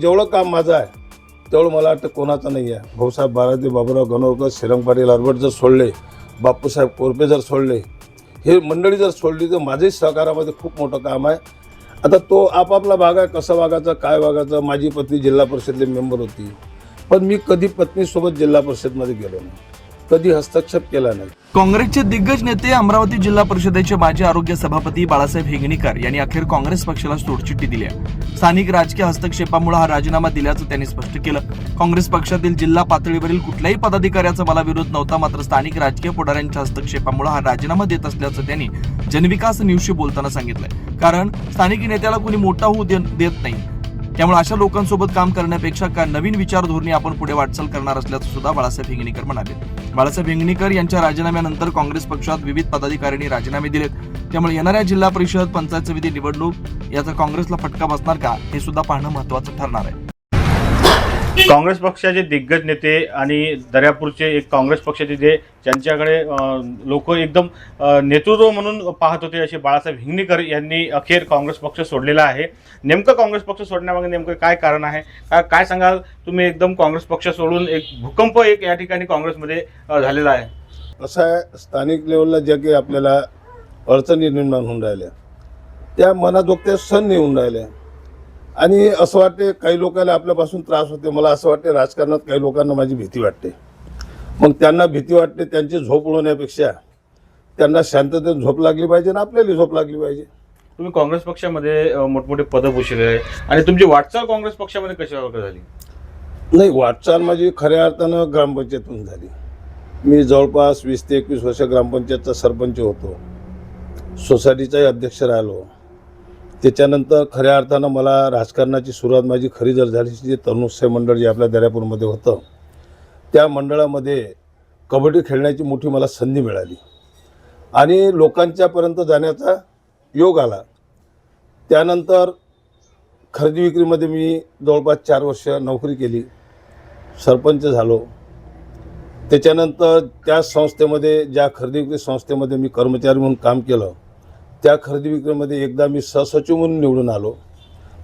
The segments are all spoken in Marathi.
जेवढं काम माझं आहे तेवढं मला वाटतं कोणाचं नाही आहे. भाऊसाहेब बारादे, बाबुराव गणोरकर, श्रीरंग पाटील हरबट जर सोडले, बापूसाहेब कोरपे जर सोडले, हे मंडळी जर सोडली तर माझ्याही सहकारामध्ये खूप मोठं काम आहे. आता तो आपापला भाग आहे, कसं वागायचं, काय वागायचं. माझी पत्नी जिल्हा परिषदेले मेंबर होती, पण मी कधी पत्नीसोबत जिल्हा परिषदमध्ये गेलो नाही, कधी हस्तक्षेप केला नाही. काँग्रेसचे दिग्गज नेते अमरावती जिल्हा परिषदेचे माजी आरोग्य सभापती बाळासाहेब हिंगणीकर यांनी अखेर काँग्रेस पक्षाला सोडचिठ्ठी दिली आहे. स्थानिक राजकीय हस्तक्षेपामुळे हा राजीनामा दिल्याचं त्यांनी स्पष्ट केलं. काँग्रेस पक्षातील जिल्हा पातळीवरील कुठल्याही पदाधिकाऱ्याचा मला विरोध नव्हता, मात्र स्थानिक राजकीय पुढाऱ्यांच्या हस्तक्षेपामुळे हा राजीनामा देत असल्याचं त्यांनी जनविकास न्यूजशी बोलताना सांगितलंय. कारण स्थानिक नेत्याला कुणी मोठा होऊ देत नाही, त्यामुळे अशा लोकांसोबत काम करण्यापेक्षा का नवीन विचारधोरणी आपण पुढे वाटचाल करणार असल्याचं सुद्धा बाळासाहेब हिंगणीकर म्हणाले. बाळासाहेब हिंगणीकर यांच्या राजीनाम्यानंतर काँग्रेस पक्षात विविध पदाधिकाऱ्यांनी राजीनामे दिलेत. त्यामुळे येणाऱ्या जिल्हा परिषद, पंचायत समिती निवडणूक याचा काँग्रेसला फटका बसणार का, हे सुद्धा पाहणं महत्त्वाचं ठरणार आहे. काँग्रेस पक्षाचे दिग्गज नेते आणि दर्यापूरचे एक काँग्रेस पक्षाचे जे ज्यांच्याकडे लोक एकदम नेतृत्व म्हणून पाहत होते असे बाळासाहेब हिंगणीकर यांनी अखेर काँग्रेस पक्ष सोडलेला आहे. नेमकं काँग्रेस पक्ष सोडण्यामागे नेमकं काय कारण आहे, काय सांगाल तुम्ही? एकदम काँग्रेस पक्ष सोडून एक भूकंप एक या ठिकाणी काँग्रेसमध्ये झालेला आहे. असं आहे, स्थानिक लेवलला ज्या काही आपल्याला अडचणी निर्माण होऊन राहिल्या त्या मनाजोगत्या सण येऊन राहिल्या. आणि असं वाटते काही लोकांना आपल्यापासून त्रास होते. मला असं वाटते राजकारणात काही लोकांना माझी भीती वाटते. मग त्यांना भीती वाटते, त्यांची झोप उडवण्यापेक्षा त्यांना शांततेत झोप लागली पाहिजे आणि आपल्याला झोप लागली पाहिजे. तुम्ही काँग्रेस पक्षामध्ये मोठमोठे पदं भूषले आहे आणि तुमची वाटचाल काँग्रेस पक्षामध्ये कशावर झाली? नाही, वाटचाल माझी खऱ्या अर्थानं ग्रामपंचायतून झाली. मी जवळपास 20 ते 21 वर्ष ग्रामपंचायतचा सरपंच होतो, सोसायटीचाही अध्यक्ष राहिलो. त्याच्यानंतर खऱ्या अर्थानं मला राजकारणाची सुरुवात माझी खरी जर झाली, जे तरुणोत्सव मंडळ जे आपल्या दर्यापूरमध्ये होतं त्या मंडळामध्ये कबड्डी खेळण्याची मोठी मला संधी मिळाली आणि लोकांच्यापर्यंत जाण्याचा योग आला. त्यानंतर खरेदी विक्रीमध्ये मी जवळपास 4 वर्ष नोकरी केली, सरपंच झालो. त्याच्यानंतर त्या संस्थेमध्ये, ज्या खरेदी विक्री संस्थेमध्ये मी कर्मचारी म्हणून काम केलं, त्या खरेदी विक्रीमध्ये एकदा मी सहसचिव म्हणून निवडून आलो.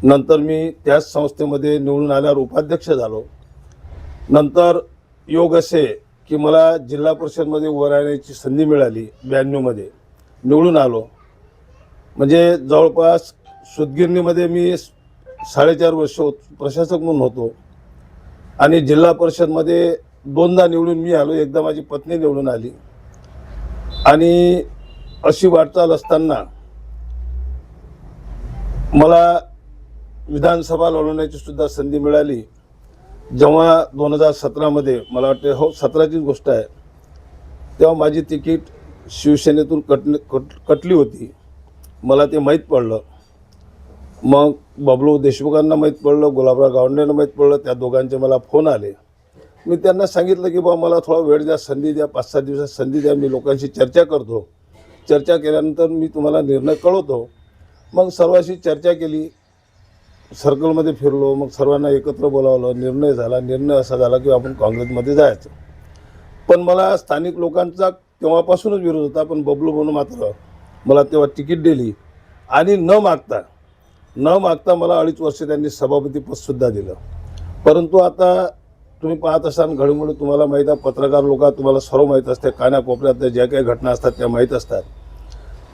नंतर मी त्याच संस्थेमध्ये निवडून आल्यावर उपाध्यक्ष झालो. नंतर योग असे की मला जिल्हा परिषदमध्ये उभं राहण्याची संधी मिळाली. 92मध्ये निवडून आलो. म्हणजे जवळपास सुतगिरणीमध्ये मी 4.5 वर्ष प्रशासक म्हणून होतो आणि जिल्हा परिषदमध्ये 2दा निवडून मी आलो, एकदा माझी पत्नी निवडून आली. आणि अशी वाटचाल असताना मला विधानसभा लढवण्याची सुद्धा संधी मिळाली. जेव्हा 2017मध्ये, मला वाटते 17ची गोष्ट आहे, तेव्हा माझी तिकीट शिवसेनेतून कटली होती. मला ते माहीत पडलं. मग बबलू देशमुखांना माहीत पडलं, गुलाबराव गावंडेंना माहीत पडलं. त्या दोघांचे मला फोन आले. मी त्यांना सांगितलं की बा मला थोडा वेळ द्या, संधी द्या, 5-7 दिवसात संधी द्या, मी लोकांशी चर्चा करतो. चर्चा केल्यानंतर मी तुम्हाला निर्णय कळवतो. मग सर्वांशी चर्चा केली, सर्कलमध्ये फिरलो, मग सर्वांना एकत्र बोलावलं, निर्णय झाला. निर्णय असा झाला की आपण काँग्रेसमध्ये जायचं. पण मला स्थानिक लोकांचा तेव्हापासूनच विरोध होता. पण बबलू म्हणून मात्र मला तेव्हा तिकीट दिली आणि न मागता मला 2.5 वर्ष त्यांनी सभापतीपदसुद्धा दिलं. परंतु आता तुम्ही पाहत असाल घडीमुळे, तुम्हाला माहीत आहे, पत्रकार लोक तुम्हाला सर्व माहीत असते, कानाकोपऱ्यात ज्या काही घटना असतात त्या माहीत असतात.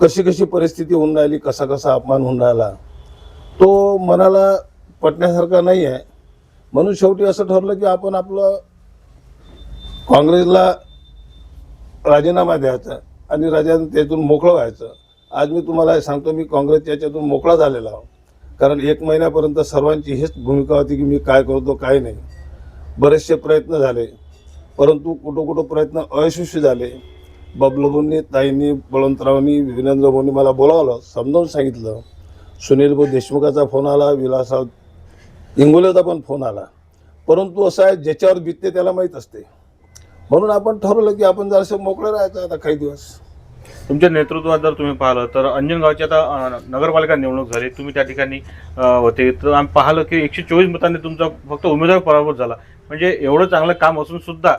कशी परिस्थिती होऊन राहिली, कसा अपमान होऊन राहिला, तो मनाला पटण्यासारखा नाही आहे. म्हणून शेवटी असं ठरलं की आपण आपलं काँग्रेसला राजीनामा द्यायचा आणि त्यातून मोकळं व्हायचं. आज मी तुम्हाला हे सांगतो, मी काँग्रेसच्या याच्यातून मोकळा झालेला आहो. कारण 1 महिन्यापर्यंत सर्वांची हेच भूमिका होती की मी काय करतो काय नाही. बरेचसे प्रयत्न झाले, परंतु कुठं प्रयत्न अयशस्वी झाले. बबलूभाऊंनी, ताईंनी, बळवंतरावांनी, विरेंद्रभाऊंनी मला बोलावलं, समजावून सांगितलं. सुनीलभाऊ देशमुखाचा फोन आला, विलासराव इंगोलेचा पण फोन आला. परंतु असं आहे, ज्याच्यावर बितते त्याला माहीत असते. म्हणून आपण ठरवलं की आपण जरासं मोकळं राहायचं आता काही दिवस. तुमच्या नेतृत्वात जर तुम्ही पाहिलं तर अंजनगावची आता नगरपालिका निवडणूक झाली, तुम्ही त्या ठिकाणी होते, तर आम्ही पाहिलं की 124 मतांनी तुमचा फक्त उमेदवार पराभूत झाला. म्हणजे एवढं चांगलं काम असून सुद्धा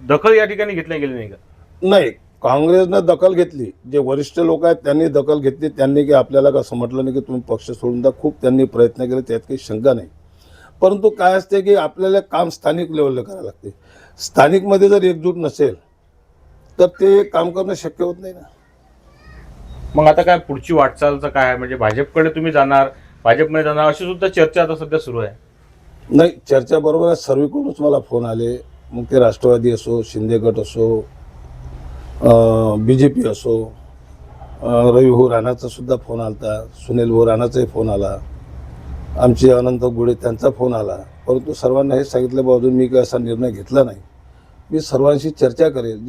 दखल या ठिकाणी घेतली गेली नाही का? नाही, काँग्रेसनं दखल घेतली. जे वरिष्ठ लोक आहेत त्यांनी दखल घेतली. त्यांनी की आपल्याला कसं म्हटलं नाही की तुम्ही पक्ष सोडून द्या. खूप त्यांनी प्रयत्न केले, त्यात काही शंका नाही. परंतु काय असते की आपल्याला काम स्थानिक लेवलला करावं लागते. स्थानिकमध्ये जर एकजूट नसेल तर ते काम करणं शक्य होत नाही ना. मग आता काय पुढची वाटचालचं काय आहे? म्हणजे भाजपकडे तुम्ही जाणार, भाजपमध्ये जाणार अशी सुद्धा चर्चा आता सध्या सुरू आहे. नाही, चर्चा बरोबर आहे. सर्वीकडूनच मला फोन आले, मग ते राष्ट्रवादी असो, शिंदे गट असो, BJP असो, रवी भाऊ राणाचा सुद्धा फोन आला, सुनील भाऊ राणाचाही फोन आला, आमचे अनंत गुळे त्यांचा फोन आला. परंतु सर्वांना हे सांगितलं बा अजून मी काही असा निर्णय घेतला नाही. मी सर्वांशी चर्चा करेल.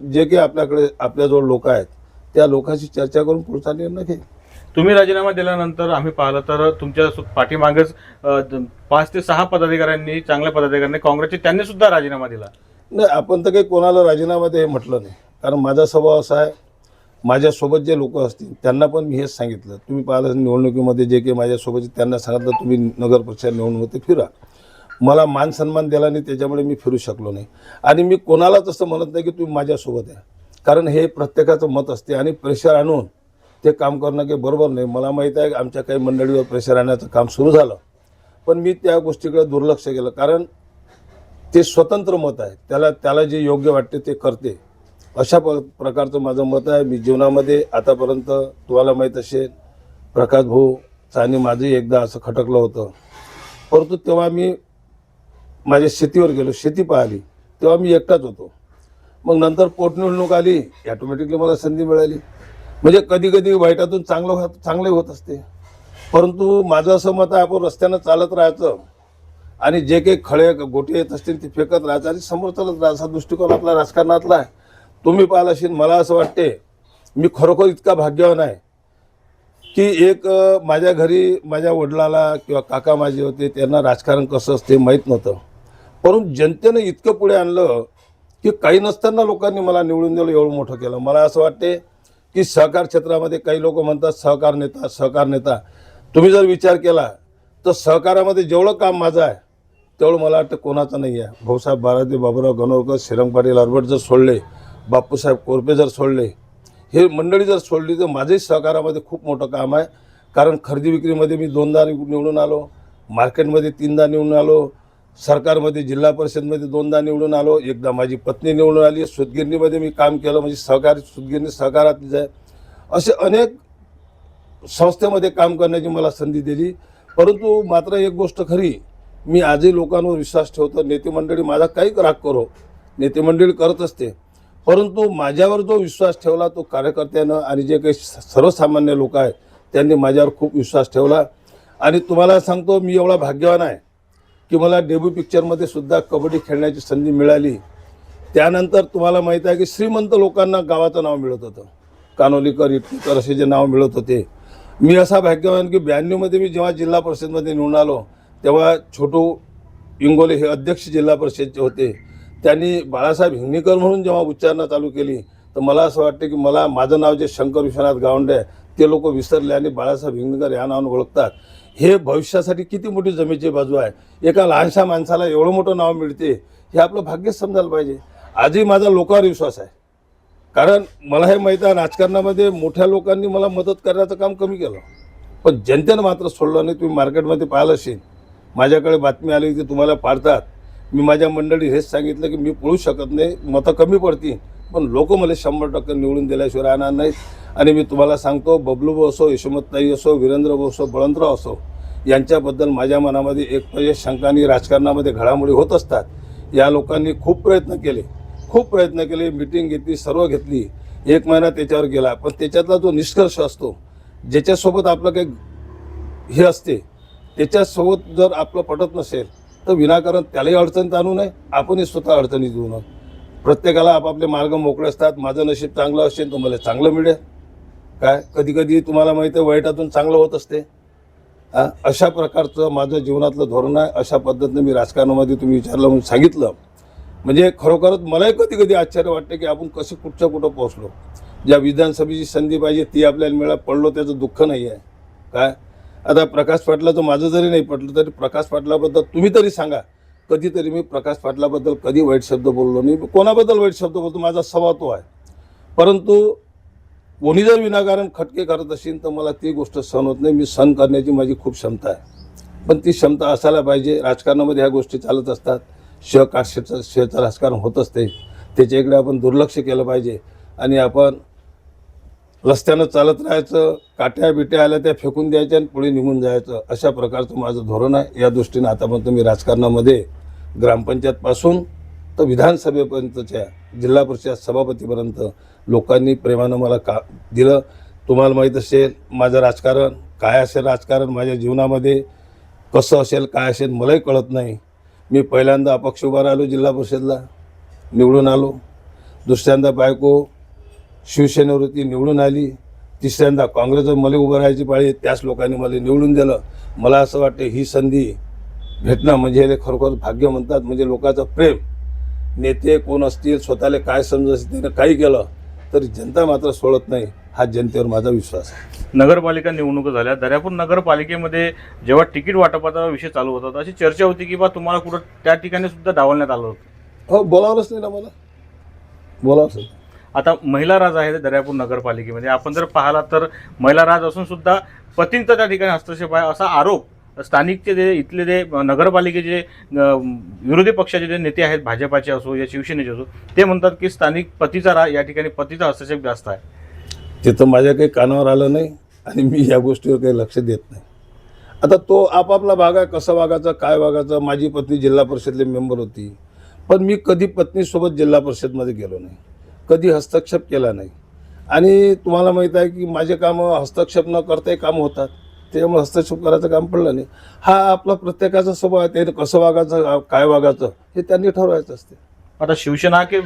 जे काही आपल्याकडे आपल्याजवळ लोक आहेत त्या लोकांशी चर्चा करून पुढचा निर्णय घेईल. तुम्ही राजीनामा दिल्यानंतर आम्ही पाहिलं तर तुमच्या पाठीमागेच 5 ते 6 पदाधिकाऱ्यांनी, चांगल्या पदाधिकाऱ्यांनी, काँग्रेसचे त्यांनी सुद्धा राजीनामा दिला. नाही, आपण तर काही कोणाला राजीनामा दे म्हटलं नाही. कारण माझा स्वभाव असा आहे, माझ्यासोबत जे लोक असतील त्यांना पण मी हेच सांगितलं. तुम्ही पाहिलं निवडणुकीमध्ये जे काही माझ्यासोबत त्यांना सांगितलं तुम्ही नगर परिषद निवडणुकीत फिरा. मला मान सन्मान दिला नाही, त्याच्यामुळे मी फिरू शकलो नाही. आणि मी कोणालाच असं म्हणत नाही की तुम्ही माझ्यासोबत आहे, कारण हे प्रत्येकाचं मत असते आणि प्रेशर आणून ते काम करणं काही बरोबर नाही. मला माहीत आहे आमच्या काही मंडळीवर प्रेशर आणण्याचं काम सुरू झालं, पण मी त्या गोष्टीकडे दुर्लक्ष केलं. कारण ते स्वतंत्र मत आहे, त्याला जे योग्य वाटते ते करते, अशा प्रकारचं माझं मत आहे. मी जीवनामध्ये आतापर्यंत तुम्हाला माहीत असेल प्रकाश भाऊचं आणि माझंही एकदा असं खटकलं होतं. परंतु तेव्हा मी माझ्या शेतीवर गेलो, शेती पाहिली, तेव्हा मी एकटाच होतो. मग नंतर पोटनिवडणूक आली, ॲटोमॅटिकली मला संधी मिळाली. म्हणजे कधी कधी वाईटातून चांगले होत असते. परंतु माझं असं मत आहे आपण रस्त्यानं चालत राहायचं आणि जे काही खळे गोटे येत असतील ते फेकत राहायचं आणि समोर चालत राहायचा. असा दृष्टिकोन आपला राजकारणातला आहे. तुम्ही पाहिलं असेल, मला असं वाटते मी खरोखर इतका भाग्यवान आहे की एक माझ्या घरी माझ्या वडिलाला किंवा काका माझे होते त्यांना राजकारण कसं असते माहीत नव्हतं. परंतु जनतेनं इतकं पुढे आणलं की काही नसताना लोकांनी मला निवडून दिलं, एवढं मोठं केलं. मला असं वाटते की सहकार क्षेत्रामध्ये काही लोक म्हणतात सहकार नेता. तुम्ही जर विचार केला तर सहकारामध्ये जेवढं काम माझं आहे तेवढं मला वाटतं कोणाचं नाही आहे. भाऊसाहेब बारादे, बाबुराव गणोरकर, श्रीरंग पाटील अरबट जर सोडले, बापूसाहेब कोरपे जर सोडले, हे मंडळी जर सोडली तर माझंही सहकारामध्ये खूप मोठं काम आहे. कारण खरेदी विक्रीमध्ये मी 2दा निवडून आलो, मार्केटमध्ये 3दा निवडून आलो, सरकारमध्ये जिल्हा परिषदमध्ये 2दा निवडून आलो, एकदा माझी पत्नी निवडून आली, सूतगिरणीमध्ये मी काम केलं, म्हणजे सहकारी सूतगिरणी सहकारातलीच आहे. असे अनेक संस्थेमध्ये काम करण्याची मला संधी दिली. परंतु मात्र एक गोष्ट खरी, मी आजही लोकांवर विश्वास ठेवतो. नेते मंडळी माझा काही राग करो, नेते मंडळी करत असते, परंतु माझ्यावर जो विश्वास ठेवला तो कार्यकर्त्यानं आणि जे काही सर्वसामान्य लोक आहेत त्यांनी माझ्यावर खूप विश्वास ठेवला. आणि तुम्हाला सांगतो मी एवढा भाग्यवान आहे की मला डेब्यू पिक्चरमध्ये सुद्धा कबड्डी खेळण्याची संधी मिळाली. त्यानंतर तुम्हाला माहीत आहे की श्रीमंत लोकांना गावाचं नाव मिळत होतं, कानोलीकर, इटकीकर असे जे नाव मिळत होते. मी असा भाग्यवान की 92मध्ये मी जेव्हा जिल्हा परिषदमध्ये निवडून आलो तेव्हा छोटू इंगोले हे अध्यक्ष जिल्हा परिषदचे होते. त्यांनी बाळासाहेब हिंगणीकर म्हणून जेव्हा उच्चारणं चालू केली तर मला असं वाटतं की माझं नाव जे शंकर विश्वनाथ गावंडे आहे ते लोक विसरले आणि बाळासाहेब हिंगणीकर या नावानं ओळखतात. हे भविष्यासाठी किती मोठी जमेची बाजू आहे. एका लहानशा माणसाला एवढं मोठं नाव मिळते हे आपलं भाग्यच समजायला पाहिजे. आजही माझा लोकांवर विश्वास आहे, कारण मला हे माहीत आहे राजकारणामध्ये मोठ्या लोकांनी मला मदत करण्याचं काम कमी केलं, पण जनतेनं मात्र सोडलं नाही. तुम्ही मार्केटमध्ये पाहिलं असेल, माझ्याकडे बातमी आली की तुम्हाला पाडतात. मी माझ्या मंडळी हेच सांगितलं की मी पळू शकत नाही, मतं कमी पडतील, पण लोक मला 100% निवडून दिल्याशिवाय राहणार नाहीत. आणि मी तुम्हाला सांगतो, बबलूभाऊ असो, यशोमतताई असो, वीरेंद्रभाऊ असो, बळवंतराव असो, यांच्याबद्दल माझ्या मनामध्ये एक म्हणजे शंकानी राजकारणामध्ये घडामोडी होत असतात. या लोकांनी खूप प्रयत्न केले, मिटिंग घेतली, सर्व घेतली, 1 महिना त्याच्यावर गेला, पण त्याच्यातला जो निष्कर्ष असतो, ज्याच्यासोबत आपलं काही हे असते त्याच्यासोबत जर आपलं पटत नसेल तर विनाकारण त्यालाही अडचणीत आणू नये, आपणही स्वतः अडचणीत येऊ नये. प्रत्येकाला आपापले मार्ग मोकळे असतात. माझं नशीब चांगलं असेल तर मला चांगलं मिळेल. काय कधी कधी तुम्हाला माहिती आहे वाईटातून चांगलं होत असते. अशा प्रकारचं माझं जीवनातलं धोरण आहे. अशा पद्धतीने मी राजकारणामध्ये तुम्ही विचारलं म्हणून सांगितलं. म्हणजे खरोखरच मलाही कधी कधी आश्चर्य वाटते की आपण कसे कुठं पोहोचलो. ज्या विधानसभेची संधी पाहिजे ती आपल्याला पडलो त्याचं दुःख नाही आहे. काय आता प्रकाश पाटलाचं माझं जरी नाही पटलं तरी प्रकाश पाटलाबद्दल तुम्ही तरी सांगा, कधीतरी मी प्रकाश पाटलाबद्दल कधी वाईट शब्द बोललो नाही. कोणाबद्दल वाईट शब्द बोलतो, माझा स्वभाव तो आहे. परंतु कोणी जर विनाकारण खटके करत असेल तर मला ती गोष्ट सहन होत नाही. मी सहन करण्याची माझी खूप क्षमता आहे. पण ती क्षमता असायला पाहिजे. राजकारणामध्ये ह्या गोष्टी चालत असतात. शेचं राजकारण होत असते. त्याच्याकडे आपण दुर्लक्ष केलं पाहिजे आणि आपण रस्त्यानं चालत राहायचं, काट्या बिट्या आल्या त्या फेकून द्यायच्या आणि पुढे निघून जायचं, अशा प्रकारचं माझं धोरण आहे. या दृष्टीने आतापर्यंत मी राजकारणामध्ये ग्रामपंचायतपासून तर विधानसभेपर्यंतच्या जिल्हा परिषद सभापतीपर्यंत लोकांनी प्रेमानं मला दिलं. तुम्हाला माहीत असेल माझं राजकारण काय असेल, राजकारण माझ्या जीवनामध्ये कसं असेल काय असेल मलाही कळत नाही. मी पहिल्यांदा अपक्ष उभा राहिलो, जिल्हा परिषदला निवडून आलो. दुसऱ्यांदा बायको शिवसेनेवरती निवडून आली. तिसऱ्यांदा काँग्रेसवर मला उभं राहायची पाळी, त्याच लोकांनी मला निवडून दिलं. मला असं वाटतं ही संधी भेटणं म्हणजे हे खरोखर भाग्य म्हणतात. म्हणजे लोकांचं प्रेम. नेते कोण असतील, स्वतःला काय समजत असेल, त्यानं काही केलं तरी जनता मात्र सोडत नाही, हा जनतेवर माझा विश्वास आहे. नगरपालिका निवडणुका झाल्या. दर्यापूर नगरपालिकेमध्ये जेव्हा तिकीट वाटपाचा विषय चालू होता अशी चर्चा होती की बा तुम्हाला कुठं त्या ठिकाणी सुद्धा डावलण्यात आलं होतं. हो, बोलावलंच नाही ना मला, बोलावंच नाही. आता महिला राज आहे दर्यापूर नगरपालिकेमध्ये. आपण जर पाहिला तर महिला राज असून सुद्धा पतींचा त्या ठिकाणी हस्तक्षेप आहे असा आरोप स्थानिकचे जे इथले जे नगरपालिकेचे विरोधी पक्षाचे जे नेते आहेत, भाजपाचे असो या शिवसेनेचे असो, ते म्हणतात की स्थानिक पतीचा या ठिकाणी पतीचा हस्तक्षेप जास्त आहे. ते तर माझ्या काही कानावर आलं नाही आणि मी या गोष्टीवर काही लक्ष देत नाही. आता तो आपापला भाग आहे, कसं वागायचं काय वागायचं. माझी पत्नी जिल्हा परिषदले मेंबर होती, पण मी कधी पत्नीसोबत जिल्हा परिषदमध्ये गेलो नाही, कधी हस्तक्षेप केला नाही. आणि तुम्हाला माहीत आहे की माझे कामं हस्तक्षेप न करताही कामं होतात, त्याच्यामुळे हस्तक्षेप करायचं काम पडलं नाही. हा आपला प्रत्येकाचा स्वभाव आहे, त्याने कसं वागायचं काय वागायचं हे त्यांनी ठरवायचं असते. आता शिवसेना की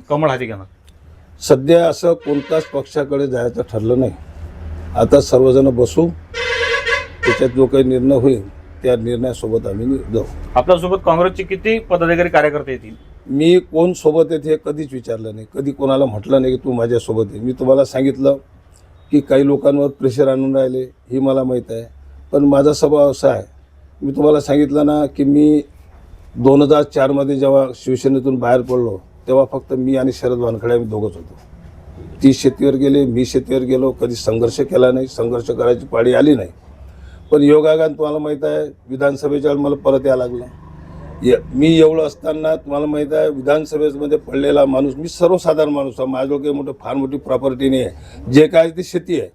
कमळ हाती घेणार? सध्या असं कोणत्याच पक्षाकडे जायचं ठरलं नाही. आता सर्वजण बसू, त्याच्यात जो काही निर्णय होईल त्या निर्णयासोबत आम्ही जाऊ. आपल्यासोबत काँग्रेसचे किती पदाधिकारी कार्यकर्ते येतील? मी कोण सोबत येते हे कधीच विचारलं नाही, कधी कोणाला म्हटलं नाही की तू माझ्यासोबत आहे. मी तुम्हाला सांगितलं की काही लोकांवर प्रेशर आणून राहिले ही मला माहीत आहे, पण माझा स्वभाव असा आहे. मी तुम्हाला सांगितलं ना की मी 2004मध्ये जेव्हा शिवसेनेतून बाहेर पडलो तेव्हा फक्त मी आणि शरद वानखडे आम्ही दोघंच होतो. ती शेतीवर गेले, मी शेतीवर गेलो. कधी संघर्ष केला नाही, संघर्ष करायची पाळी आली नाही. पण योगायोगाने तुम्हाला माहीत आहे विधानसभेच्या वेळेला मला परत यायला लागलं. मी एवढं असताना तुम्हाला माहीत आहे विधानसभेमध्ये पडलेला माणूस, मी सर्वसाधारण माणूस आहे, माझ्याजवळ काही मोठं फार मोठी प्रॉपर्टी नाही आहे, जे काय ती शेती आहे.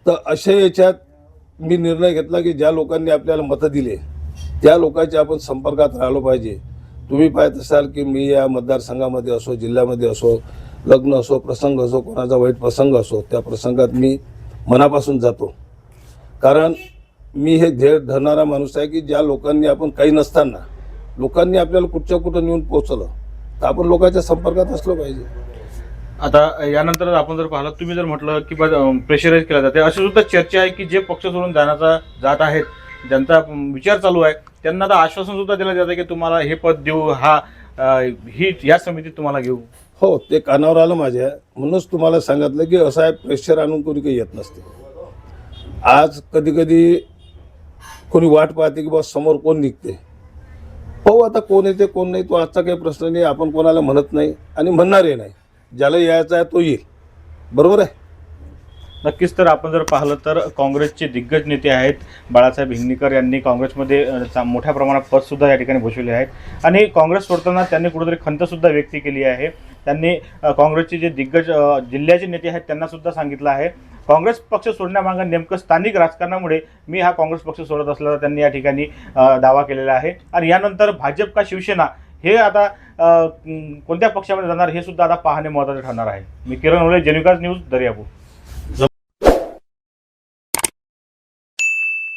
तर अशा याच्यात मी निर्णय घेतला की ज्या लोकांनी आपल्याला मतं दिले त्या लोकांच्या आपण संपर्कात राहिलो पाहिजे. तुम्ही पाहत असाल की मी या मतदारसंघामध्ये असो, जिल्ह्यामध्ये असो, लग्न असो, प्रसंग असो, कोणाचा वाईट प्रसंग असो, त्या प्रसंगात मी मनापासून जातो. कारण मी हे ध्येय धरणारा माणूस आहे की ज्या लोकांनी आपण काही नसताना लोकांनी आपल्याला कुठच्या कुठं नेऊन पोहोचलं तर आपण लोकांच्या संपर्कात असलो पाहिजे. आता यानंतर आपण जर पाहिलं, तुम्ही जर म्हटलं की प्रेशराईज केला जाते, अशी सुद्धा चर्चा आहे की जे पक्ष सोडून जात आहेत, ज्यांचा विचार चालू आहे, त्यांना तर आश्वासन सुद्धा दिलं जातं की तुम्हाला हे पद देऊ, ही या समितीत तुम्हाला घेऊ. हो, ते कानावर आलं माझ्या, म्हणूनच तुम्हाला सांगितलं की असं आहे, प्रेशर आणून कोणी काही येत नसते. आज कधी कधी कोणी वाट पाहते की बस समोर कोण निघते. हो, आता कोण येते कोण नाही तो आजचा काही प्रश्न नाही. आपण कोणाला म्हणत नाही आणि म्हणणारही नाही. ज्याला यायचा आहे तो येईल, बरोबर आहे. नक्कीच. तर आपण जर पाहिलं तर काँग्रेसचे दिग्गज नेते आहेत बाळासाहेब हिंगणीकर यांनी काँग्रेसमध्ये मोठ्या प्रमाणात पदसुद्धा या ठिकाणी भूषवले आहेत आणि काँग्रेस सोडताना त्यांनी कुठेतरी खंतसुद्धा व्यक्त केली आहे. त्यांनी काँग्रेसचे जे दिग्गज जिल्ह्याचे नेते आहेत त्यांनासुद्धा सांगितलं आहे काँग्रेस पक्ष सोडण्यामागं नेमकं स्थानिक राजकारणामुळे मी हा काँग्रेस पक्ष सोडत असल्याचा त्यांनी या ठिकाणी दावा केलेला आहे. आणि यानंतर भाजप का शिवसेना हे आता कोणत्या पक्षामध्ये जाणार हे सुद्धा आता पाहणे महत्त्वाचे ठरणार आहे. मी किरण ओले, जनविकास न्यूज, दर्यापूर.